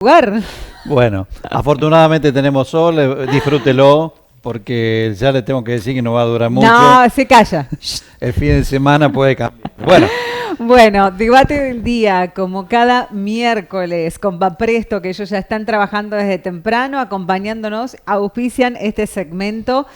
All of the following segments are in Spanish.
Lugar. Bueno, afortunadamente tenemos sol, disfrútelo, porque ya le tengo que decir que no va a durar mucho. No, se calla. El fin de semana puede cambiar. Bueno, Bueno, debate del día, como cada miércoles, con Bapresto, que ellos ya están trabajando desde temprano, acompañándonos, auspician este segmento.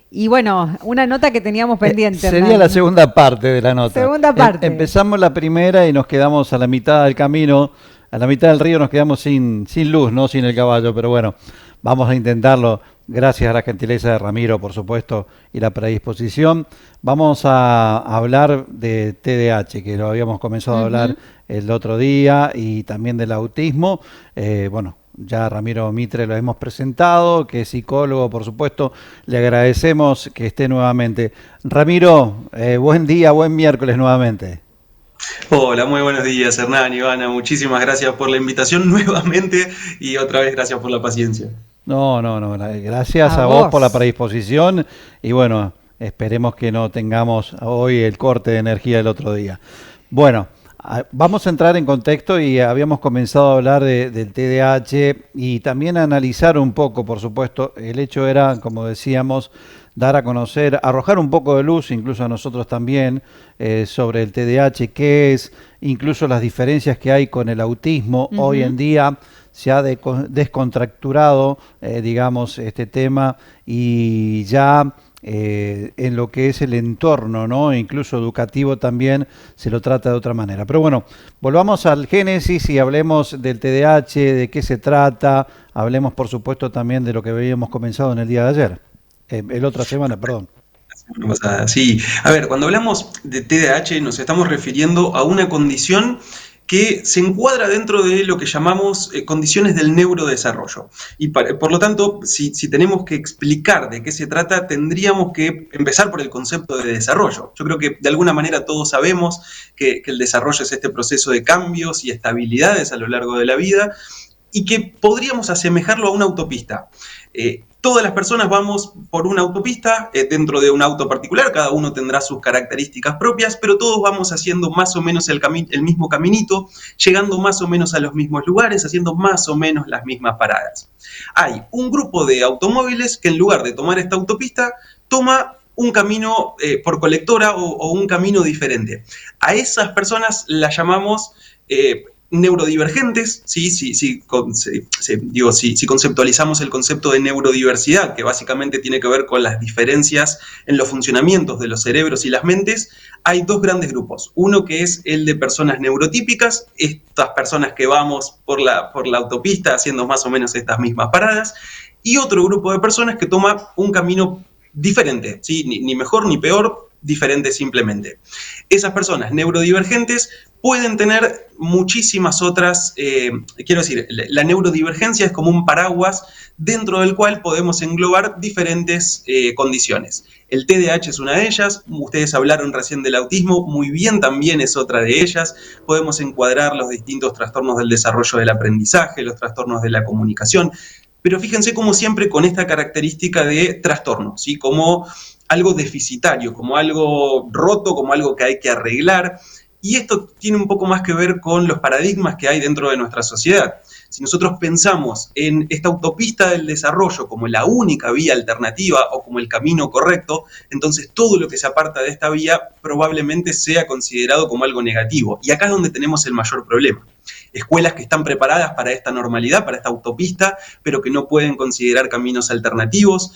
Y bueno, una nota que teníamos pendiente, sería Hernán. la segunda parte de la nota. Segunda parte. Empezamos la primera y nos quedamos a la mitad del camino, a la mitad del río nos quedamos sin luz, no sin el caballo, pero bueno, vamos a intentarlo. Gracias a la gentileza de Ramiro, por supuesto, y la predisposición. Vamos a hablar de TDAH, que lo habíamos comenzado a hablar el otro día, y también del autismo. Bueno, ya Ramiro Mitre lo hemos presentado, que es psicólogo, por supuesto. Le agradecemos que esté nuevamente. Ramiro, buen día, buen miércoles nuevamente. Hola, muy buenos días, Hernán, Ivana. Muchísimas gracias por la invitación nuevamente y otra vez gracias por la paciencia. No, gracias A a vos por la vos. predisposición y bueno, esperemos que no tengamos hoy el corte de energía del otro día. Bueno, vamos a entrar en contexto y habíamos comenzado a hablar del TDAH y también a analizar un poco, por supuesto, el hecho era, como decíamos, dar a conocer, arrojar un poco de luz, incluso a nosotros también, sobre el TDAH, qué es, incluso las diferencias que hay con el autismo. Hoy en día se ha descontracturado, digamos, este tema y ya en lo que es el entorno, ¿no? Incluso educativo también se lo trata de otra manera. Pero bueno, volvamos al génesis y hablemos del TDAH, de qué se trata, hablemos por supuesto también de lo que habíamos comenzado en el día de ayer, el otra semana, perdón. Sí, a ver, cuando hablamos de TDAH nos estamos refiriendo a una condición que se encuadra dentro de lo que llamamos condiciones del neurodesarrollo. Y por lo tanto, si tenemos que explicar de qué se trata, tendríamos que empezar por el concepto de desarrollo. Yo creo que de alguna manera todos sabemos que el desarrollo es este proceso de cambios y estabilidades a lo largo de la vida y que podríamos asemejarlo a una autopista. Todas las personas vamos por una autopista dentro de un auto particular, cada uno tendrá sus características propias, pero todos vamos haciendo más o menos el mismo caminito, llegando más o menos a los mismos lugares, haciendo más o menos las mismas paradas. Hay un grupo de automóviles que en lugar de tomar esta autopista, toma un camino por colectora o un camino diferente. A esas personas las llamamos neurodivergentes, ¿sí? Si conceptualizamos el concepto de neurodiversidad, que básicamente tiene que ver con las diferencias en los funcionamientos de los cerebros y las mentes, hay dos grandes grupos. Uno que es el de personas neurotípicas, estas personas que vamos por la autopista haciendo más o menos estas mismas paradas, y otro grupo de personas que toma un camino diferente, ¿sí? Ni mejor ni peor, diferente simplemente. Esas personas neurodivergentes pueden tener muchísimas otras, quiero decir, la neurodivergencia es como un paraguas dentro del cual podemos englobar diferentes condiciones. El TDAH es una de ellas, ustedes hablaron recién del autismo, muy bien también es otra de ellas, podemos encuadrar los distintos trastornos del desarrollo del aprendizaje, los trastornos de la comunicación, pero fíjense como siempre con esta característica de trastorno, ¿sí? Como algo deficitario, como algo roto, como algo que hay que arreglar. Y esto tiene un poco más que ver con los paradigmas que hay dentro de nuestra sociedad. Si nosotros pensamos en esta autopista del desarrollo como la única vía alternativa o como el camino correcto, entonces todo lo que se aparta de esta vía probablemente sea considerado como algo negativo. Y acá es donde tenemos el mayor problema. Escuelas que están preparadas para esta normalidad, para esta autopista, pero que no pueden considerar caminos alternativos,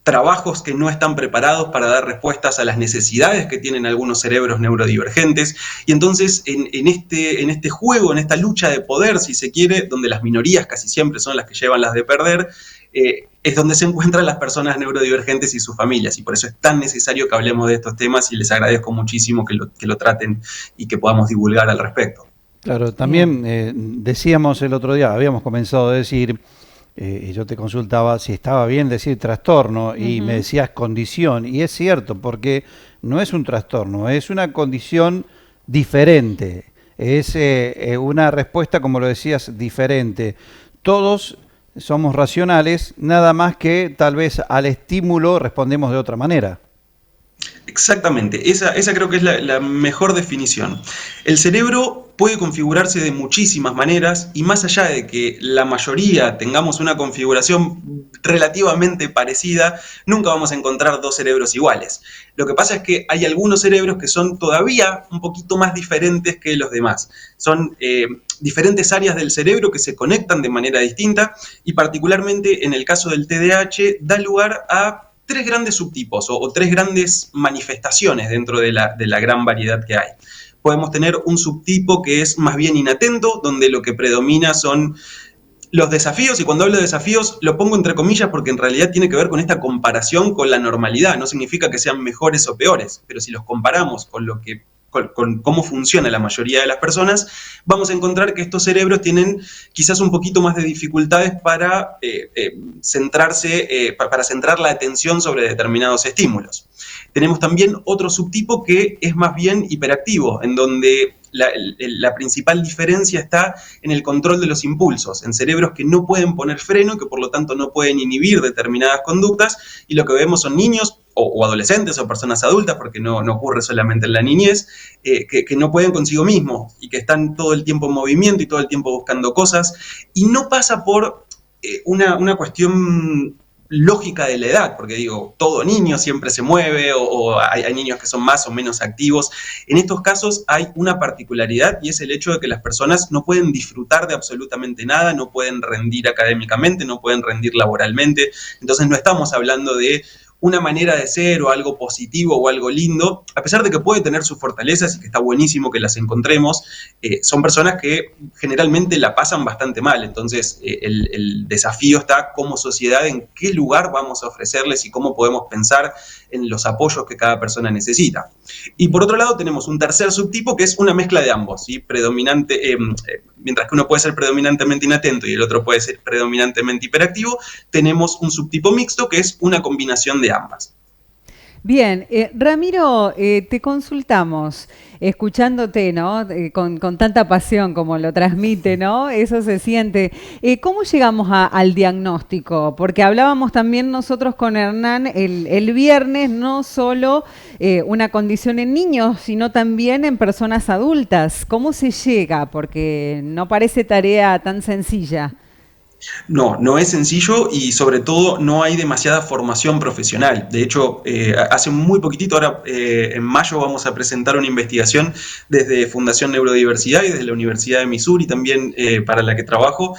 trabajos que no están preparados para dar respuestas a las necesidades que tienen algunos cerebros neurodivergentes. Y entonces en este juego, en esta lucha de poder, si se quiere, donde las minorías casi siempre son las que llevan las de perder, es donde se encuentran las personas neurodivergentes y sus familias. Y por eso es tan necesario que hablemos de estos temas y les agradezco muchísimo que lo traten y que podamos divulgar al respecto. Claro, Bien. también decíamos el otro día, habíamos comenzado a decir, y yo te consultaba si estaba bien decir trastorno y me decías condición, y es cierto, porque no es un trastorno, es una condición diferente, es una respuesta, como lo decías, diferente. Todos somos racionales, nada más que tal vez al estímulo respondemos de otra manera. Exactamente, esa creo que es la mejor definición. El cerebro puede configurarse de muchísimas maneras y más allá de que la mayoría tengamos una configuración relativamente parecida, nunca vamos a encontrar dos cerebros iguales. Lo que pasa es que hay algunos cerebros que son todavía un poquito más diferentes que los demás. Son diferentes áreas del cerebro que se conectan de manera distinta y particularmente en el caso del TDAH da lugar a tres grandes subtipos o tres grandes manifestaciones dentro de la gran variedad que hay. Podemos tener un subtipo que es más bien inatento, donde lo que predomina son los desafíos, y cuando hablo de desafíos lo pongo entre comillas porque en realidad tiene que ver con esta comparación con la normalidad. No significa que sean mejores o peores, pero si los comparamos con lo que con cómo funciona la mayoría de las personas, vamos a encontrar que estos cerebros tienen quizás un poquito más de dificultades para para centrar la atención sobre determinados estímulos. Tenemos también otro subtipo que es más bien hiperactivo, en donde la principal diferencia está en el control de los impulsos, en cerebros que no pueden poner freno y que por lo tanto no pueden inhibir determinadas conductas, y lo que vemos son niños o adolescentes o personas adultas, porque no ocurre solamente en la niñez, que no pueden consigo mismos y que están todo el tiempo en movimiento y todo el tiempo buscando cosas, y no pasa por una cuestión lógica de la edad, porque digo, todo niño siempre se mueve o hay niños que son más o menos activos. En estos casos hay una particularidad y es el hecho de que las personas no pueden disfrutar de absolutamente nada, no pueden rendir académicamente, no pueden rendir laboralmente. Entonces no estamos hablando de una manera de ser o algo positivo o algo lindo, a pesar de que puede tener sus fortalezas y que está buenísimo que las encontremos. Son personas que generalmente la pasan bastante mal. Entonces el desafío está como sociedad en qué lugar vamos a ofrecerles y cómo podemos pensar en los apoyos que cada persona necesita. Y por otro lado tenemos un tercer subtipo que es una mezcla de ambos, ¿sí? Mientras que uno puede ser predominantemente inatento y el otro puede ser predominantemente hiperactivo, tenemos un subtipo mixto que es una combinación de ambas. Bien, Ramiro, te consultamos, escuchándote, ¿no? Con tanta pasión como lo transmite, ¿no? Eso se siente. ¿Cómo llegamos al diagnóstico? Porque hablábamos también nosotros con Hernán el viernes, no solo una condición en niños, sino también en personas adultas. ¿Cómo se llega? Porque no parece tarea tan sencilla. No es sencillo y sobre todo no hay demasiada formación profesional. De hecho, hace muy poquitito, ahora en mayo vamos a presentar una investigación desde Fundación Neurodiversidad y desde la Universidad de Missouri también para la que trabajo,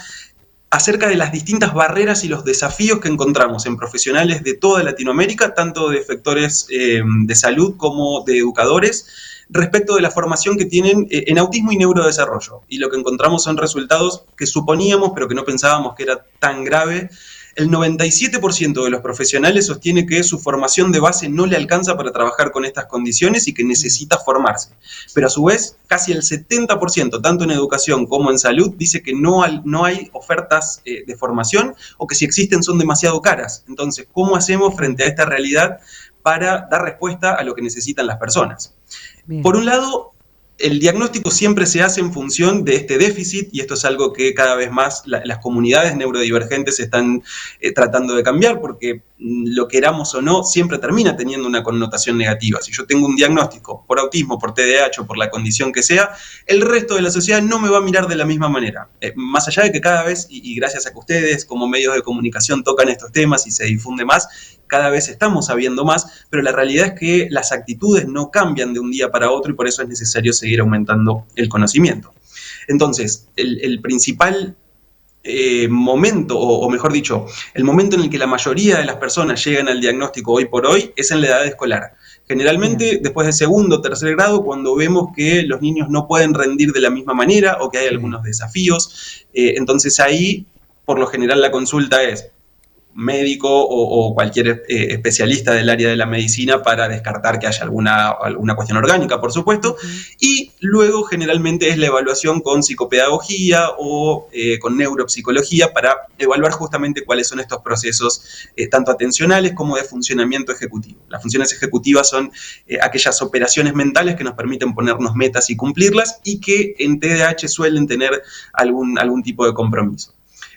acerca de las distintas barreras y los desafíos que encontramos en profesionales de toda Latinoamérica, tanto de efectores de salud como de educadores, respecto de la formación que tienen en autismo y neurodesarrollo. Y lo que encontramos son resultados que suponíamos, pero que no pensábamos que era tan grave. El 97% de los profesionales sostiene que su formación de base no le alcanza para trabajar con estas condiciones y que necesita formarse. Pero a su vez, casi el 70%, tanto en educación como en salud, dice que no hay ofertas de formación o que si existen son demasiado caras. Entonces, ¿cómo hacemos frente a esta realidad para dar respuesta a lo que necesitan las personas? Bien. Por un lado, el diagnóstico siempre se hace en función de este déficit y esto es algo que cada vez más las comunidades neurodivergentes están tratando de cambiar porque lo queramos o no, siempre termina teniendo una connotación negativa. Si yo tengo un diagnóstico por autismo, por TDAH o por la condición que sea, el resto de la sociedad no me va a mirar de la misma manera. Más allá de que cada vez, y gracias a que ustedes como medios de comunicación tocan estos temas y se difunde más, cada vez estamos sabiendo más, pero la realidad es que las actitudes no cambian de un día para otro y por eso es necesario seguir aumentando el conocimiento. Entonces, el principal momento, o mejor dicho, el momento en el que la mayoría de las personas llegan al diagnóstico hoy por hoy es en la edad escolar. Generalmente después de segundo o tercer grado, cuando vemos que los niños no pueden rendir de la misma manera o que hay algunos desafíos, entonces ahí, por lo general, la consulta es médico o cualquier especialista del área de la medicina para descartar que haya alguna cuestión orgánica, por supuesto, y luego generalmente es la evaluación con psicopedagogía o con neuropsicología para evaluar justamente cuáles son estos procesos tanto atencionales como de funcionamiento ejecutivo. Las funciones ejecutivas son aquellas operaciones mentales que nos permiten ponernos metas y cumplirlas y que en TDAH suelen tener algún tipo de compromiso.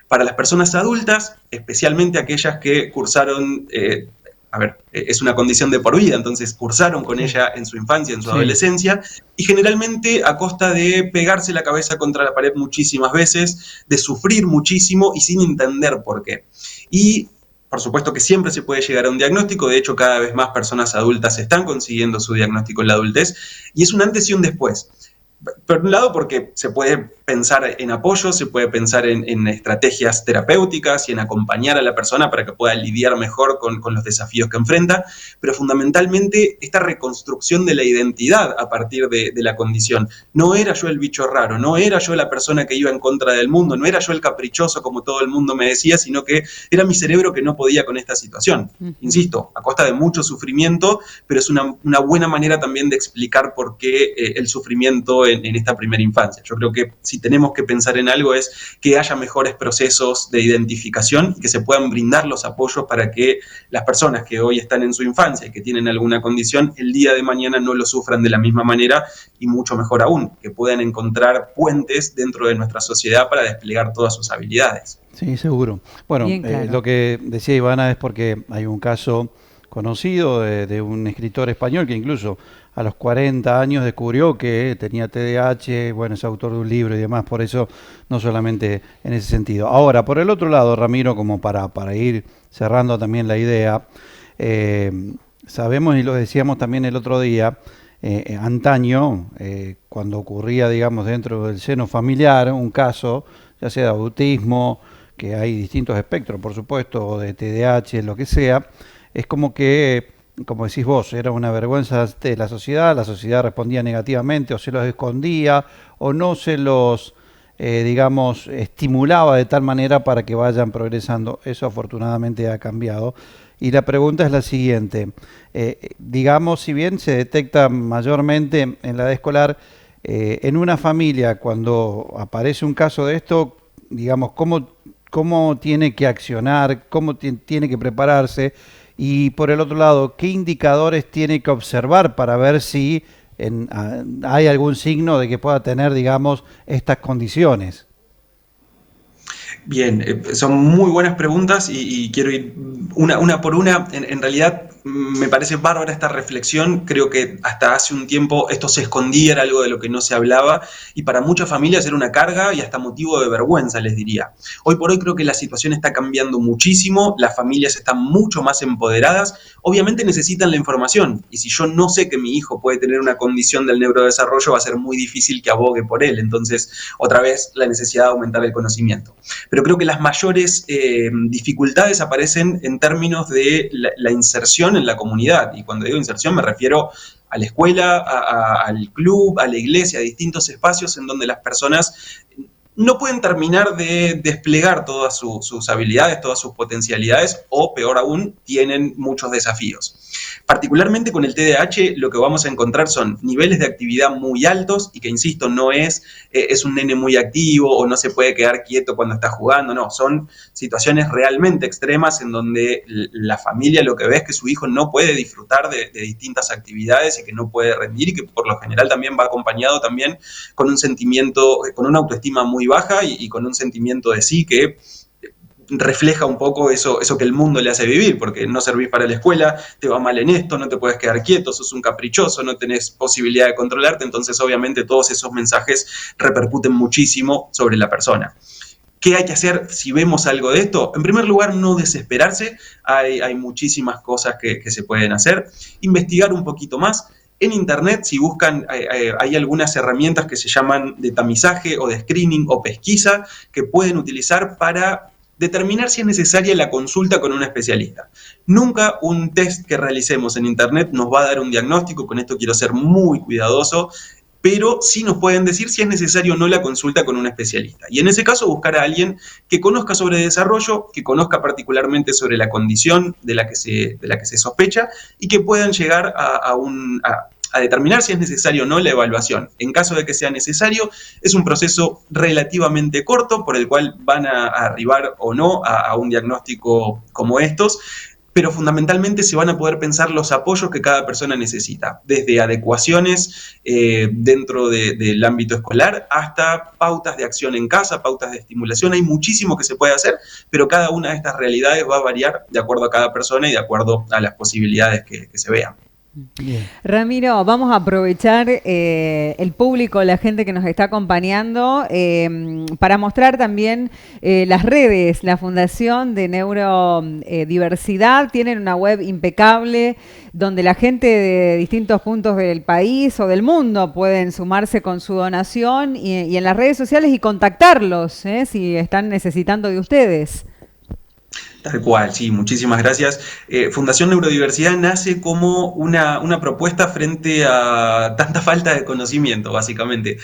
Para las personas adultas, especialmente aquellas que cursaron a ver, es una condición de por vida, entonces cursaron con ella en su infancia, en su adolescencia, y generalmente a costa de pegarse la cabeza contra la pared muchísimas veces, de sufrir muchísimo y sin entender por qué. Y por supuesto que siempre se puede llegar a un diagnóstico, de hecho cada vez más personas adultas están consiguiendo su diagnóstico en la adultez, y es un antes y un después. Por un lado, porque se puede pensar en apoyo, se puede pensar en estrategias terapéuticas y en acompañar a la persona para que pueda lidiar mejor con los desafíos que enfrenta, pero fundamentalmente esta reconstrucción de la identidad a partir de la condición. No era yo el bicho raro, no era yo la persona que iba en contra del mundo, no era yo el caprichoso como todo el mundo me decía, sino que era mi cerebro que no podía con esta situación. Insisto, a costa de mucho sufrimiento, pero es una buena manera también de explicar por qué el sufrimiento en esta primera infancia. Yo creo que si tenemos que pensar en algo es que haya mejores procesos de identificación y que se puedan brindar los apoyos para que las personas que hoy están en su infancia y que tienen alguna condición, el día de mañana no lo sufran de la misma manera y mucho mejor aún, que puedan encontrar puentes dentro de nuestra sociedad para desplegar todas sus habilidades. Sí, seguro. Bueno, claro. Lo que decía Ivana es porque hay un caso conocido de un escritor español que incluso a los 40 años descubrió que tenía TDAH, bueno, es autor de un libro y demás, por eso no solamente en ese sentido. Ahora, por el otro lado, Ramiro, como para ir cerrando también la idea, sabemos y lo decíamos también el otro día, antaño, cuando ocurría, digamos, dentro del seno familiar, un caso, ya sea de autismo, que hay distintos espectros, por supuesto, o de TDAH, lo que sea, es como que, como decís vos, era una vergüenza de la sociedad respondía negativamente o se los escondía o no se los, digamos, estimulaba de tal manera para que vayan progresando. Eso afortunadamente ha cambiado. Y la pregunta es la siguiente, digamos, si bien se detecta mayormente en la edad escolar, en una familia cuando aparece un caso de esto, digamos, cómo tiene que accionar, cómo tiene que prepararse. Y por el otro lado, ¿qué indicadores tiene que observar para ver si hay algún signo de que pueda tener, digamos, estas condiciones? Bien, son muy buenas preguntas y quiero ir una por una. En realidad me parece bárbara esta reflexión. Creo que hasta hace un tiempo esto se escondía, era algo de lo que no se hablaba y para muchas familias era una carga y hasta motivo de vergüenza, les diría. Hoy por hoy creo que la situación está cambiando muchísimo, las familias están mucho más empoderadas, obviamente necesitan la información y si yo no sé que mi hijo puede tener una condición del neurodesarrollo va a ser muy difícil que abogue por él. Entonces, otra vez, la necesidad de aumentar el conocimiento. Pero creo que las mayores dificultades aparecen en términos de la inserción en la comunidad. Y cuando digo inserción me refiero a la escuela, al club, a la iglesia, a distintos espacios en donde las personas no pueden terminar de desplegar todas sus habilidades, todas sus potencialidades, o peor aún, tienen muchos desafíos. Particularmente con el TDAH lo que vamos a encontrar son niveles de actividad muy altos y que, insisto, no es un nene muy activo o no se puede quedar quieto cuando está jugando, no, son situaciones realmente extremas en donde la familia lo que ve es que su hijo no puede disfrutar de distintas actividades y que no puede rendir y que por lo general también va acompañado también con un sentimiento, con una autoestima muy baja y con un sentimiento de sí que refleja un poco eso que el mundo le hace vivir, porque no servís para la escuela, te va mal en esto, no te puedes quedar quieto, sos un caprichoso, no tenés posibilidad de controlarte, entonces obviamente todos esos mensajes repercuten muchísimo sobre la persona. ¿Qué hay que hacer si vemos algo de esto? En primer lugar, no desesperarse, hay muchísimas cosas que se pueden hacer, investigar un poquito más. En internet, si buscan, hay algunas herramientas que se llaman de tamizaje o de screening o pesquisa que pueden utilizar para determinar si es necesaria la consulta con un especialista. Nunca un test que realicemos en internet nos va a dar un diagnóstico, con esto quiero ser muy cuidadoso, pero sí nos pueden decir si es necesario o no la consulta con un especialista. Y en ese caso buscar a alguien que conozca sobre desarrollo, que conozca particularmente sobre la condición de la que se sospecha y que puedan llegar a determinar si es necesario o no la evaluación. En caso de que sea necesario, es un proceso relativamente corto por el cual van a arribar o no a un diagnóstico como estos. pero fundamentalmente se van a poder pensar los apoyos que cada persona necesita, desde adecuaciones dentro del ámbito escolar hasta pautas de acción en casa, pautas de estimulación. Hay muchísimo que se puede hacer, pero cada una de estas realidades va a variar de acuerdo a cada persona y de acuerdo a las posibilidades que se vean. Bien. Ramiro, vamos a aprovechar el público, la gente que nos está acompañando, para mostrar también las redes. La Fundación de Neurodiversidad tienen una web impecable donde la gente de distintos puntos del país o del mundo pueden sumarse con su donación y en las redes sociales y contactarlos si están necesitando de ustedes. Tal cual, sí, muchísimas gracias. Fundación Neurodiversidad nace como una propuesta frente a tanta falta de conocimiento, básicamente.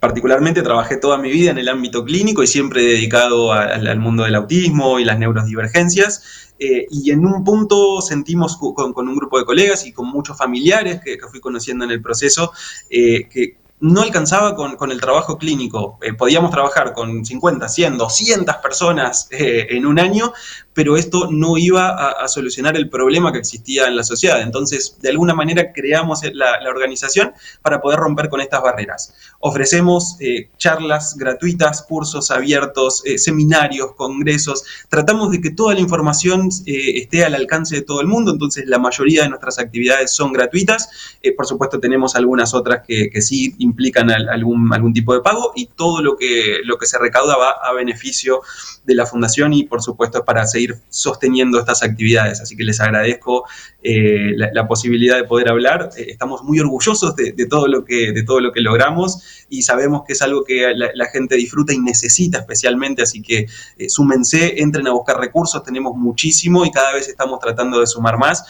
Particularmente trabajé toda mi vida en el ámbito clínico y siempre dedicado al mundo del autismo y las neurodivergencias. Y en un punto sentimos con un grupo de colegas y con muchos familiares que fui conociendo en el proceso, que no alcanzaba con el trabajo clínico. Podíamos trabajar con 50, 100, 200 personas en un año, pero esto no iba a solucionar el problema que existía en la sociedad. Entonces, de alguna manera creamos la organización para poder romper con estas barreras. Ofrecemos charlas gratuitas, cursos abiertos, seminarios, congresos. Tratamos de que toda la información esté al alcance de todo el mundo, entonces la mayoría de nuestras actividades son gratuitas. Por supuesto, tenemos algunas otras que sí implican algún tipo de pago, y todo lo que se recauda va a beneficio de la fundación y por supuesto es para seguir sosteniendo estas actividades. Así que les agradezco la posibilidad de poder hablar. Estamos muy orgullosos de todo lo que logramos y sabemos que es algo que la gente disfruta y necesita especialmente, así que súmense, entren a buscar recursos, tenemos muchísimo y cada vez estamos tratando de sumar más,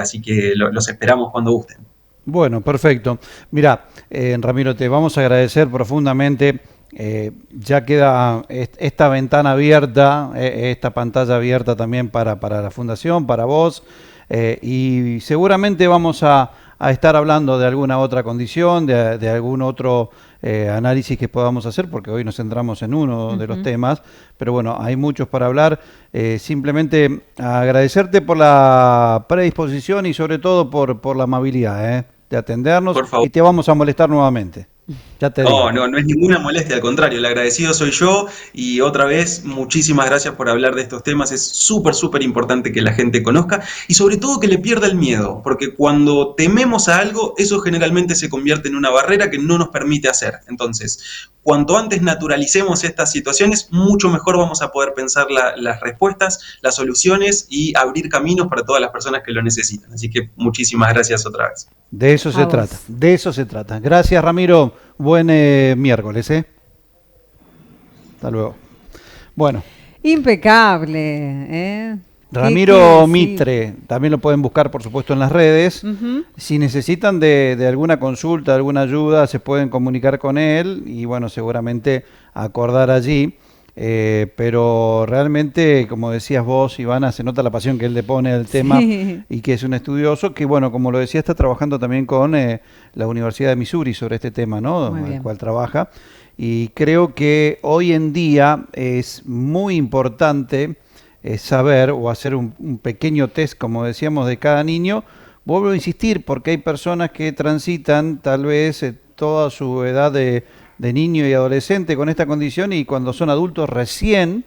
así que los esperamos cuando gusten. Bueno, perfecto. Mira, Ramiro, te vamos a agradecer profundamente. Ya queda esta ventana abierta, esta pantalla abierta también para la Fundación, para vos, y seguramente vamos a estar hablando de alguna otra condición, de algún otro análisis que podamos hacer, porque hoy nos centramos en uno de los temas, pero bueno, hay muchos para hablar. Simplemente agradecerte por la predisposición y sobre todo por la amabilidad de atendernos, y te vamos a molestar nuevamente. Ya te digo. No es ninguna molestia, al contrario, el agradecido soy yo y otra vez muchísimas gracias por hablar de estos temas. Es súper importante que la gente conozca y sobre todo que le pierda el miedo, porque cuando tememos a algo, eso generalmente se convierte en una barrera que no nos permite hacer. Entonces, cuanto antes naturalicemos estas situaciones, mucho mejor vamos a poder pensar las respuestas, las soluciones y abrir caminos para todas las personas que lo necesitan. Así que muchísimas gracias otra vez. De eso se trata, de eso se trata. Gracias, Ramiro. Buen miércoles, Hasta luego. Bueno. Impecable, Ramiro Mitre, también lo pueden buscar por supuesto en las redes. Si necesitan de alguna consulta, alguna ayuda, se pueden comunicar con él y bueno, seguramente acordar allí. Pero realmente, como decías vos, Ivana, se nota la pasión que él le pone al tema y que es un estudioso que, bueno, como lo decía, está trabajando también con la Universidad de Missouri sobre este tema, ¿no? En el cual trabaja. Y creo que hoy en día es muy importante saber o hacer un pequeño test, como decíamos, de cada niño. Vuelvo a insistir, porque hay personas que transitan tal vez toda su edad de niño y adolescente con esta condición y cuando son adultos recién